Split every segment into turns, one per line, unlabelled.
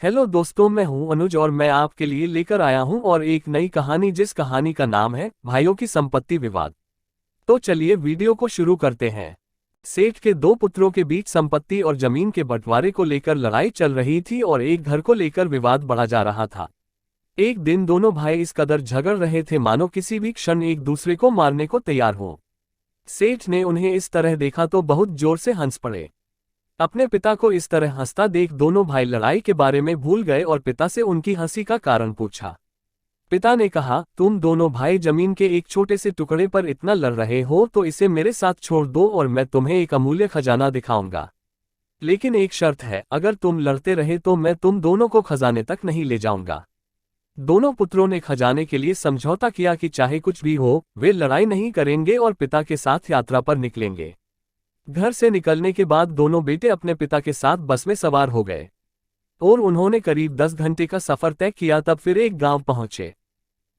Hello दोस्तों, मैं हूं अनुज और मैं आपके लिए लेकर आया हूं और एक नई कहानी जिस कहानी का नाम है भाइयों की संपत्ति विवाद। तो चलिए वीडियो को शुरू करते हैं। सेठ के दो पुत्रों के बीच संपत्ति और जमीन के बंटवारे को लेकर लड़ाई चल रही थी और एक घर को लेकर विवाद बढ़ा जा रहा था। एक दिन दोनों भाई इस कदर झगड़ रहे थे मानो किसी भी क्षण एक दूसरे को मारने को तैयार हो। सेठ ने उन्हें इस तरह देखा तो बहुत जोर से हंस पड़े। अपने पिता को इस तरह हंसता देख दोनों भाई लड़ाई के बारे में भूल गए और पिता से उनकी हंसी का कारण पूछा। पिता ने कहा, तुम दोनों भाई जमीन के एक छोटे से टुकड़े पर इतना लड़ रहे हो तो इसे मेरे साथ छोड़ दो और मैं तुम्हें एक अमूल्य खजाना दिखाऊंगा। लेकिन एक शर्त है, अगर तुम लड़ते रहे तो मैं तुम दोनों को खजाने तक नहीं ले जाऊंगा। दोनों पुत्रों ने खजाने के लिए समझौता किया कि चाहे कुछ भी हो वे लड़ाई नहीं करेंगे और पिता के साथ यात्रा पर निकलेंगे। घर से निकलने के बाद दोनों बेटे अपने पिता के साथ बस में सवार हो गए और उन्होंने करीब 10 घंटे का सफर तय किया। तब फिर एक गांव पहुंचे।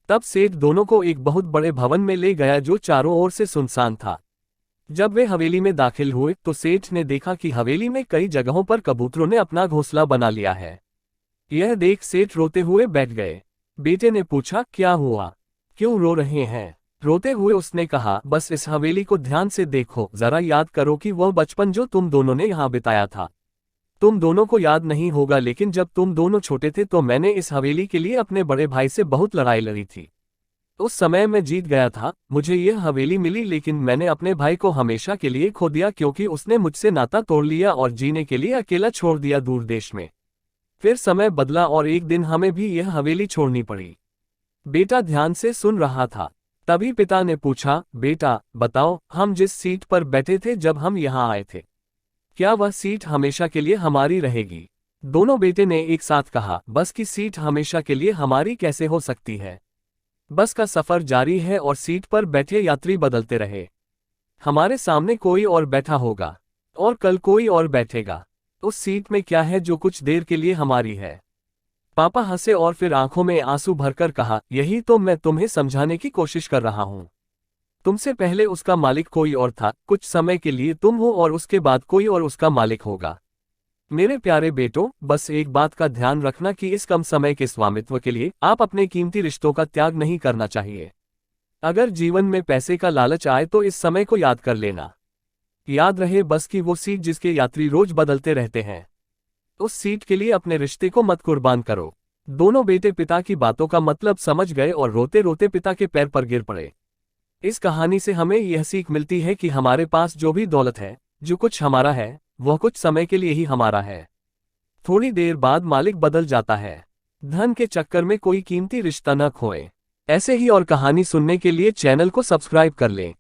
तब सेठ दोनों को एक बहुत बड़े भवन में ले गया जो चारों ओर से सुनसान था। जब वे हवेली में दाखिल हुए तो सेठ ने देखा कि हवेली में कई जगहों पर कबूतरों ने अपना घोंसला बना लिया है। यह देख सेठ रोते हुए बैठ गए। बेटे ने पूछा, क्या हुआ, क्यों रो रहे हैं? रोते हुए उसने कहा, बस इस हवेली को ध्यान से देखो, जरा याद करो कि वह बचपन जो तुम दोनों ने यहाँ बिताया था। तुम दोनों को याद नहीं होगा, लेकिन जब तुम दोनों छोटे थे तो मैंने इस हवेली के लिए अपने बड़े भाई से बहुत लड़ाई लड़ी थी। उस समय मैं जीत गया था, मुझे यह हवेली मिली, लेकिन मैंने अपने भाई को हमेशा के लिए खो दिया क्योंकि उसने मुझसे नाता तोड़ लिया और जीने के लिए अकेला छोड़ दिया दूर देश में। फिर समय बदला और एक दिन हमें भी यह हवेली छोड़नी पड़ी। बेटा ध्यान से सुन रहा था। तभी पिता ने पूछा, बेटा बताओ, हम जिस सीट पर बैठे थे जब हम यहाँ आए थे, क्या वह सीट हमेशा के लिए हमारी रहेगी? दोनों बेटे ने एक साथ कहा, बस की सीट हमेशा के लिए हमारी कैसे हो सकती है? बस का सफर जारी है और सीट पर बैठे यात्री बदलते रहे। हमारे सामने कोई और बैठा होगा और कल कोई और बैठेगा। उस सीट में क्या है जो कुछ देर के लिए हमारी है? पापा हंसे और फिर आंखों में आंसू भरकर कहा, यही तो मैं तुम्हें समझाने की कोशिश कर रहा हूं। तुमसे पहले उसका मालिक कोई और था, कुछ समय के लिए तुम हो और उसके बाद कोई और उसका मालिक होगा। मेरे प्यारे बेटों, बस एक बात का ध्यान रखना कि इस कम समय के स्वामित्व के लिए आप अपने कीमती रिश्तों का त्याग नहीं करना चाहिए। अगर जीवन में पैसे का लालच आए तो इस समय को याद कर लेना। याद रहे बस की वो सीट जिसके यात्री रोज बदलते रहते हैं। उस सीट के लिए अपने रिश्ते को मत कुर्बान करो। दोनों बेटे पिता की बातों का मतलब समझ गए और रोते रोते पिता के पैर पर गिर पड़े। इस कहानी से हमें यह सीख मिलती है कि हमारे पास जो भी दौलत है, जो कुछ हमारा है, वह कुछ समय के लिए ही हमारा है। थोड़ी देर बाद मालिक बदल जाता है। धन के चक्कर में कोई कीमती रिश्ता न खोए। ऐसे ही और कहानी सुनने के लिए चैनल को सब्सक्राइब कर लें।